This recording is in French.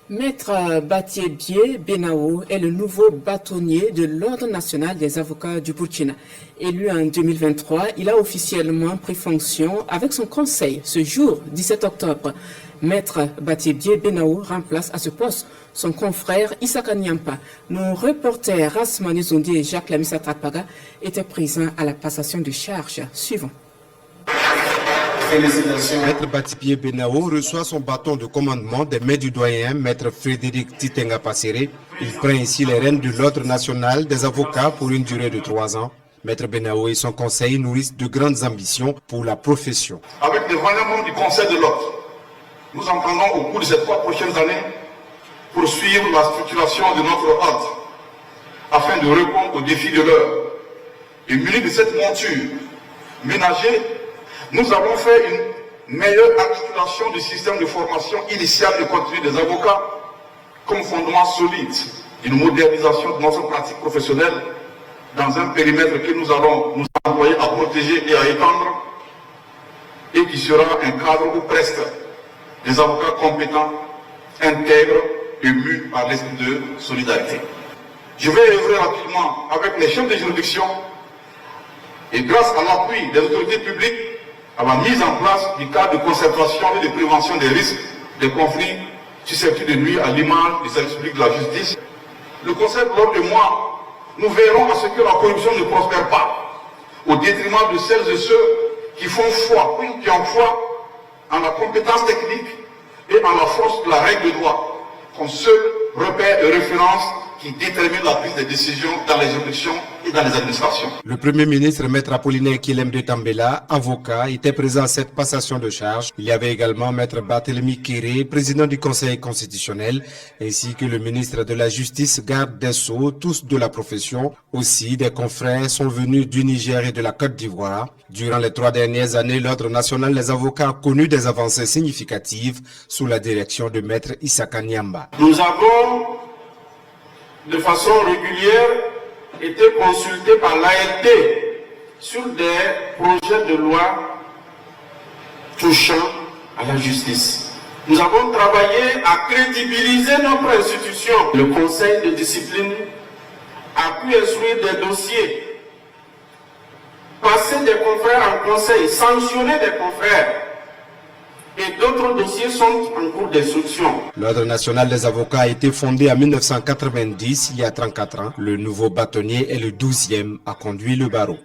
Maître Batié Benao est le nouveau bâtonnier de l'Ordre national des avocats du Burkina. Élu en 2023, il a officiellement pris fonction avec son conseil ce jour, 17 octobre. Maître Batié Benao remplace à ce poste son confrère Issaka Nyampa. Nos reporters Rasmani Zondi et Jacques Lamissa Trapaga étaient présents à la passation de charges. Suivant. Maître Batié Benao reçoit son bâton de commandement des mains du doyen, Maître Frédéric Titenga Passéré. Il prend ici les rênes de l'Ordre national des avocats pour une durée de 3 ans. Maître Benao et son conseil nourrissent de grandes ambitions pour la profession. Avec les 20 membres du Conseil de l'Ordre, nous entendons au cours de ces 3 prochaines années poursuivre la structuration de notre ordre afin de répondre aux défis de l'heure. Et munis de cette monture ménagée, nous avons fait une meilleure articulation du système de formation initiale et continue des avocats comme fondement solide d'une modernisation de notre pratique professionnelle dans un périmètre que nous allons nous employer à protéger et à étendre et qui sera un cadre où presque des avocats compétents, intègres et mus par l'esprit de solidarité. Je vais œuvrer rapidement avec les chefs de juridiction et grâce à l'appui des autorités publiques à la mise en place du cadre de concertation et de prévention des risques, des conflits susceptibles de nuire à l'image du service public de la justice. Le Conseil de l'Ordre et moi, nous veillerons à ce que la corruption ne prospère pas, au détriment de celles et ceux qui font foi, qui ont foi en la compétence technique et en la force de la règle de droit, comme seul repère et référence qui détermine la prise des décisions dans les juridictions et dans les administrations. Le Premier ministre, Maître Apollinaire Kilemde Tambela, avocat, était présent à cette passation de charges. Il y avait également Maître Barthélemy Kéré, président du Conseil constitutionnel, ainsi que le ministre de la Justice, garde des Sceaux, tous de la profession. Aussi, des confrères sont venus du Niger et de la Côte d'Ivoire. Durant les 3 dernières années, l'Ordre national des avocats a connu des avancées significatives sous la direction de Maître Issaka Nyamba. Nous avons de façon régulière été consultés par l'ALT sur des projets de loi touchant à la justice. Nous avons travaillé à crédibiliser notre institution. Le Conseil de discipline a pu instruire des dossiers, passer des confrères en conseil, sanctionner des confrères. Et d'autres dossiers sont en cours d'instruction. L'Ordre national des avocats a été fondé en 1990, il y a 34 ans. Le nouveau bâtonnier est le 12e à conduire le barreau.